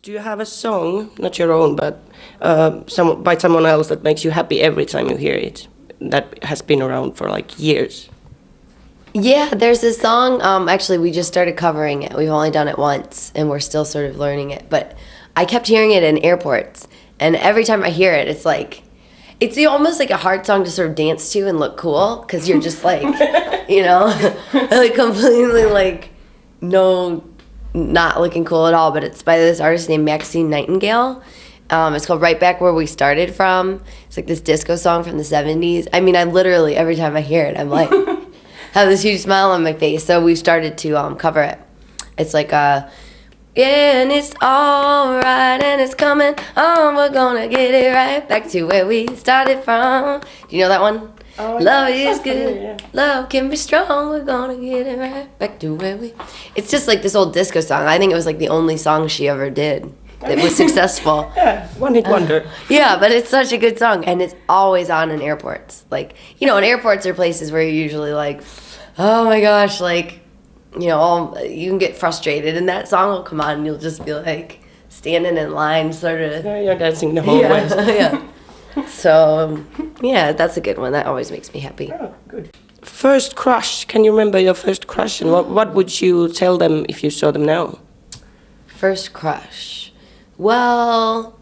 Do you have a song, not your own, but by someone else that makes you happy every time you hear it, that has been around for like years? Yeah, there's this song. Actually, we just started covering it. We've only done it once, and we're still sort of learning it. But I kept hearing it in airports, and every time I hear it, almost like a hard song to sort of dance to and look cool, because you're just like, like completely like, no, not looking cool at all. But it's by this artist named Maxine Nightingale. It's called Right Back Where We Started From. It's like this disco song from the 70s. I mean, I literally, every time I hear it, I'm like, have this huge smile on my face. So we've started to cover it. It's like, yeah, and it's all right, and it's coming on. We're gonna get it right back to where we started from. Do you know that one? Oh, Love yeah, is good, yeah. love can be strong. We're gonna get it right back to where we... It's just like this old disco song. I think it was like the only song she ever did that was successful. Yeah, one hit wonder. Yeah, but it's such a good song, and it's always on in airports. Like, in airports are places where you're usually like, oh my gosh, like, you can get frustrated, and that song will come on, and you'll just be like standing in line, sort of. Yeah, you're dancing the whole way. Yeah. So, yeah, that's a good one. That always makes me happy. Oh, good. First crush. Can you remember your first crush? And what would you tell them if you saw them now? First crush. Well,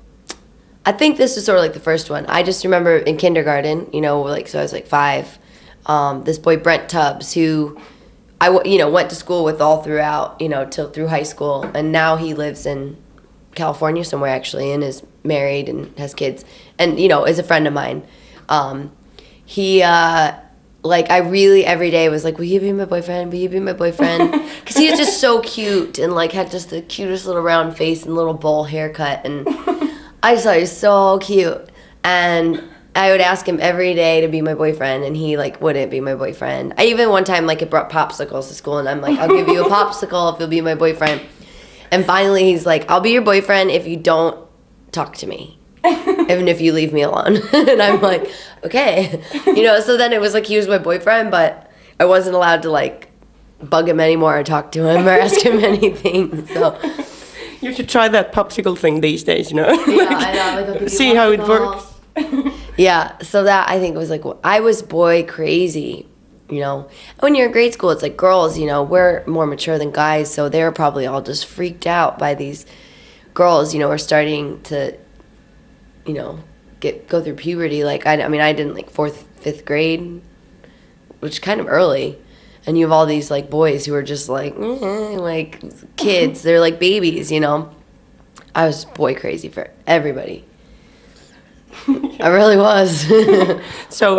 I think this is sort of like the first one. I just remember in kindergarten, so I was like 5. This boy Brent Tubbs, who I went to school with all throughout, till through high school, and now he lives in California somewhere actually, and is married and has kids, and is a friend of mine. He I really every day was like, will you be my boyfriend? Will you be my boyfriend? Because he was just so cute and like had just the cutest little round face and little bowl haircut, and I just thought he was so cute. And I would ask him every day to be my boyfriend, and he like wouldn't be my boyfriend. I even one time like brought popsicles to school, and I'm like, I'll give you a popsicle if you'll be my boyfriend. And finally he's like, I'll be your boyfriend if you don't talk to me, even if you leave me alone. And I'm like, okay. So then it was like he was my boyfriend, but I wasn't allowed to like bug him anymore or talk to him or ask him anything. So You should try that popsicle thing these days, yeah, I know. Like, I'll give you see how it popsicles. works. Yeah, so that I think was like, I was boy crazy, When you're in grade school, it's like girls, we're more mature than guys, so they're probably all just freaked out by these girls, are starting to, go through puberty. Like, I did in like 4th, 5th grade, which is kind of early. And you have all these like boys who are just like kids. They're like babies, I was boy crazy for everybody. I really was. So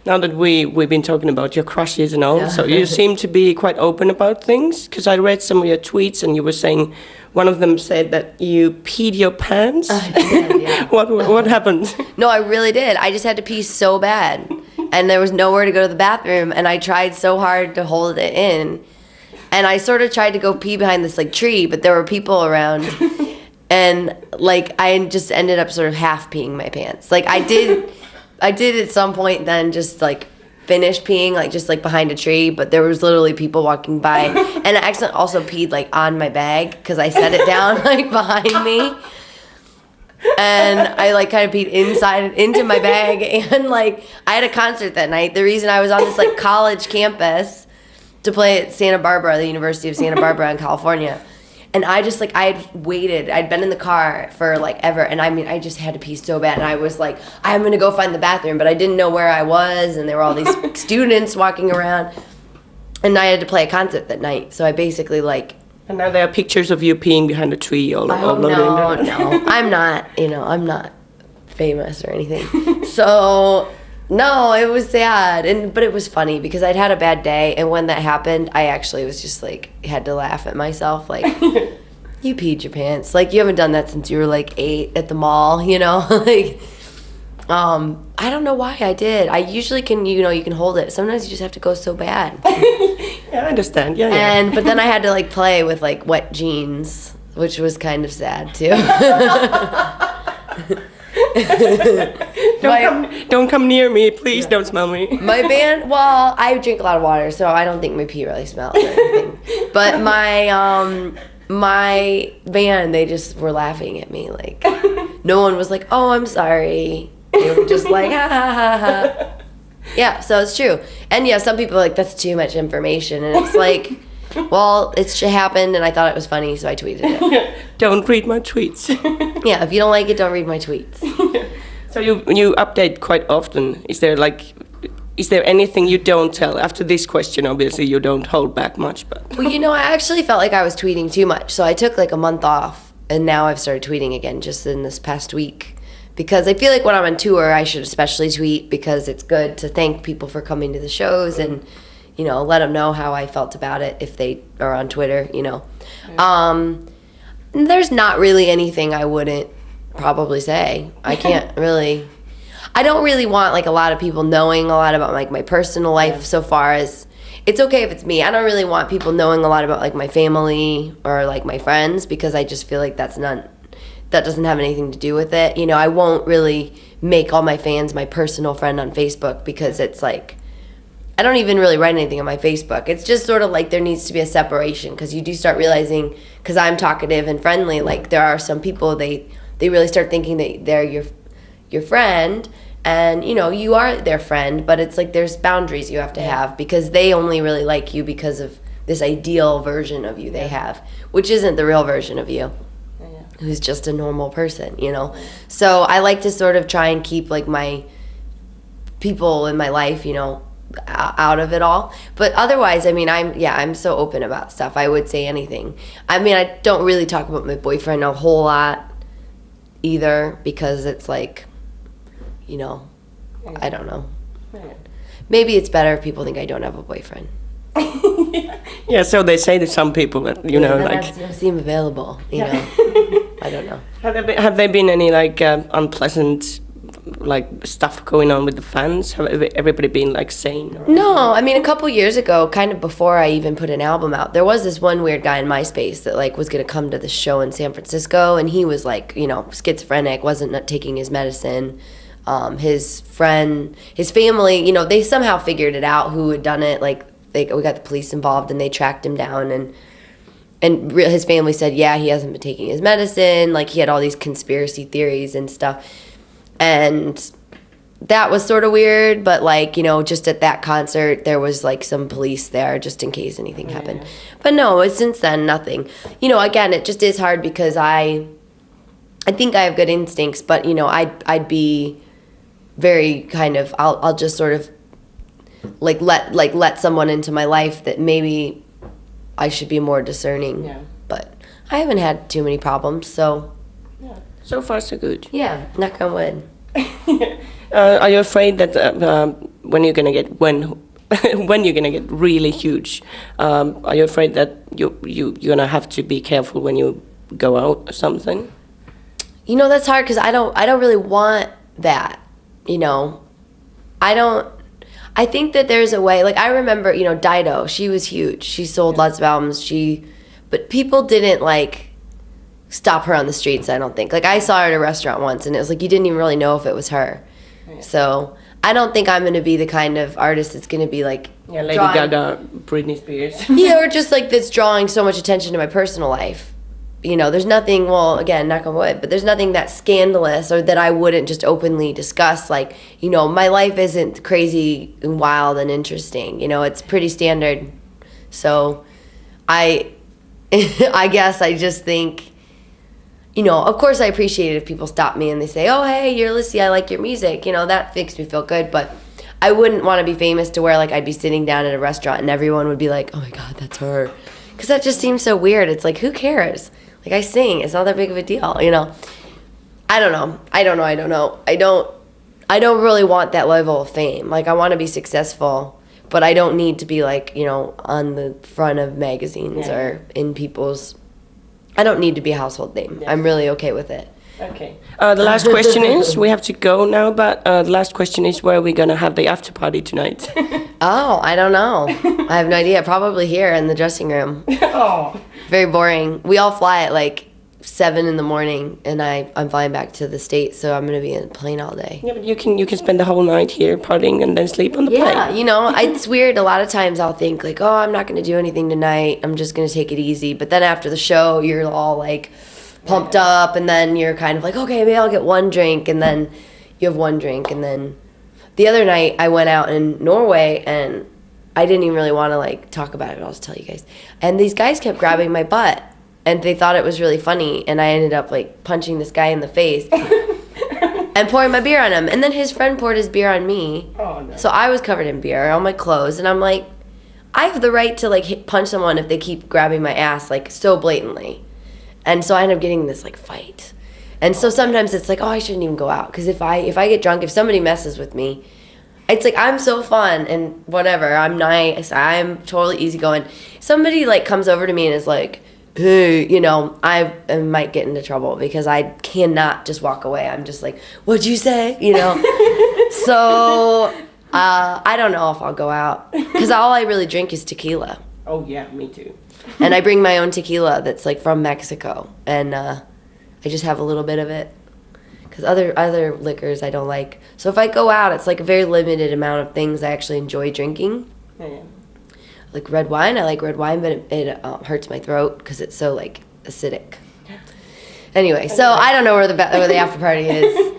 now that we've been talking about your crushes and all, Yeah. so you seem to be quite open about things. Because I read some of your tweets, and you were saying one of them said that you peed your pants. I did, yeah. What happened? No, I really did. I just had to pee so bad, and there was nowhere to go to the bathroom, and I tried so hard to hold it in, and I sort of tried to go pee behind this like tree, but there were people around. And like I just ended up sort of half peeing my pants. Like I did at some point then just like finish peeing like just like behind a tree, but there was literally people walking by, and I accidentally also peed like on my bag because I set it down like behind me, and I like kind of peed into my bag. And like I had a concert that night. The reason I was on this like college campus to play at Santa Barbara, the University of Santa Barbara in California. And I just, like, I had waited. I'd been in the car for, like, ever. And, I just had to pee so bad. And I was like, I'm going to go find the bathroom. But I didn't know where I was. And there were all these students walking around. And I had to play a concert that night. So I basically, like... And now there are pictures of you peeing behind a tree all over the internet. No. I'm not, I'm not famous or anything. So... No, it was sad, but it was funny because I'd had a bad day, and when that happened, I actually was just like had to laugh at myself, like you peed your pants, like you haven't done that since you were like 8 at the mall, like I don't know why I did. I usually can, you can hold it. Sometimes you just have to go so bad. Yeah, I understand. Yeah. But then I had to like play with like wet jeans, which was kind of sad too. Don't come near me, please. Yeah. Don't smell me. My band, well, I drink a lot of water, so I don't think my pee really smells or anything. But my my band, they just were laughing at me. Like, no one was like, "Oh, I'm sorry." They were just like, "Ha ha ha ha." Yeah, so it's true. And yeah, some people are like, "That's too much information," and it's like, well, it happened, and I thought it was funny, so I tweeted it. Don't read my tweets. Yeah, if you don't like it, don't read my tweets. So you update quite often. Is there anything you don't tell? After this question, obviously you don't hold back much, but Well, I actually felt like I was tweeting too much, so I took like a month off, and now I've started tweeting again just in this past week. Because I feel like when I'm on tour, I should especially tweet because it's good to thank people for coming to the shows and, let them know how I felt about it if they are on Twitter, There's not really anything I wouldn't probably say. I don't really want like a lot of people knowing a lot about like my personal life so far as it's okay if it's me. I don't really want people knowing a lot about like my family or like my friends because I just feel like that doesn't have anything to do with it. I won't really make all my fans my personal friend on Facebook because it's like, I don't even really write anything on my Facebook. It's just sort of like there needs to be a separation because you do start realizing, because I'm talkative and friendly, like there are some people, they really start thinking that they're your friend and, you are their friend, but it's like there's boundaries you have to have because they only really like you because of this ideal version of you they have, which isn't the real version of you. Who's just a normal person, So I like to sort of try and keep like my people in my life, out of it all. But otherwise, I'm so open about stuff. I would say anything. I don't really talk about my boyfriend a whole lot either because it's like, I don't know. Maybe it's better if people think I don't have a boyfriend. Yeah, so they say to some people that that seem available. I don't know. Have there been any like unpleasant like stuff going on with the fans? Have everybody been like sane? No, a couple years ago, kind of before I even put an album out, there was this one weird guy in MySpace that like was gonna come to the show in San Francisco, and he was like schizophrenic, wasn't taking his medicine. His family, they somehow figured it out who had done it. Like we got the police involved and they tracked him down and his family said, yeah, he hasn't been taking his medicine. Like he had all these conspiracy theories and stuff. And that was sort of weird, but like, just at that concert, there was like some police there just in case anything happened. But no, since then, nothing. Again, it just is hard because I think I have good instincts, but I'd be very kind of, I'll just sort of let someone into my life that maybe I should be more discerning. Yeah. But I haven't had too many problems, so. Yeah. So far, so good. Yeah, knock on wood. Are you afraid that when you're gonna get really huge, are you afraid that you're gonna have to be careful when you go out or something? That's hard because I don't really want that. I think that there's a way, like I remember, Dido, she was huge. She sold lots of albums. But people didn't like stop her on the streets, I don't think. Like I saw her at a restaurant once and it was like you didn't even really know if it was her. Yeah. So I don't think I'm going to be the kind of artist that's going to be like Lady Gaga, Britney Spears. Or just like that's drawing so much attention to my personal life. There's nothing, well, again, knock on wood, but there's nothing that's scandalous or that I wouldn't just openly discuss. Like, my life isn't crazy and wild and interesting. It's pretty standard. So I guess I just think, of course I appreciate it if people stop me and they say, oh, hey, you're Lissie, I like your music. That makes me feel good. But I wouldn't want to be famous to where, like, I'd be sitting down at a restaurant and everyone would be like, oh, my God, that's her. Because that just seems so weird. It's like, who cares? Like, I sing. It's not that big of a deal, I don't know. I don't really want that level of fame. Like, I want to be successful, but I don't need to be, like, on the front of magazines or in people's... I don't need to be a household name. Yeah. I'm really okay with it. Okay. The last question is, we have to go now, but the last question is where we're going to have the after party tonight. Oh, I don't know. I have no idea. Probably here in the dressing room. Oh. Very boring. We all fly at like 7 in the morning, and I'm flying back to the States, so I'm gonna be in a plane all day. Yeah, but you can spend the whole night here partying and then sleep on the Yeah, plane. you know, it's weird. A lot of times I'll think like, oh, I'm not gonna do anything tonight. I'm just gonna take it easy. But then after the show, you're all like pumped up, and then you're kind of like, okay, maybe I'll get one drink, and then you have one drink, and then the other night I went out in Norway, and I didn't even really want to like talk about it. I'll just tell you guys. And these guys kept grabbing my butt, and they thought it was really funny, and I ended up like punching this guy in the face and pouring my beer on him. And then his friend poured his beer on me. Oh, no. So I was covered in beer on my clothes, and I'm like, I have the right to like punch someone if they keep grabbing my ass like so blatantly. And so I end up getting this like fight. And so sometimes it's like, oh, I shouldn't even go out, because if I get drunk, if somebody messes with me, it's like I'm so fun and whatever. I'm nice. I'm totally easygoing. Somebody like comes over to me and is like, hey, you know, I might get into trouble because I cannot just walk away. I'm just like, what'd you say? You know? So I don't know if I'll go out, because all I really drink is tequila. Oh yeah, me too. And I bring my own tequila that's like from Mexico, and I just have a little bit of it, because other liquors I don't like. So if I go out, it's like a very limited amount of things I actually enjoy drinking. Yeah. Like red wine, I like red wine, but it hurts my throat because it's so like acidic. Anyway, so I don't know where the after party is.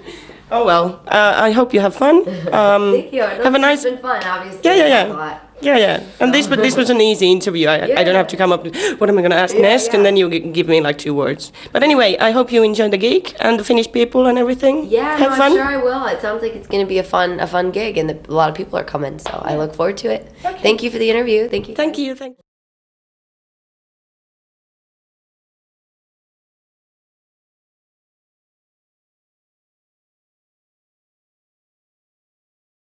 Oh well, I hope you have fun. Thank you. Have a nice. It's been fun, obviously. Yeah. A lot. Yeah. And this was an easy interview. I don't have to come up with what am I going to ask next, and then you give me like 2 words. But anyway, I hope you enjoy the gig and the Finnish people and everything. Yeah, have no, fun. I'm sure I will. It sounds like it's going to be a fun gig, and a lot of people are coming, so I look forward to it. Okay. Thank you for the interview. Thank you. Thank you.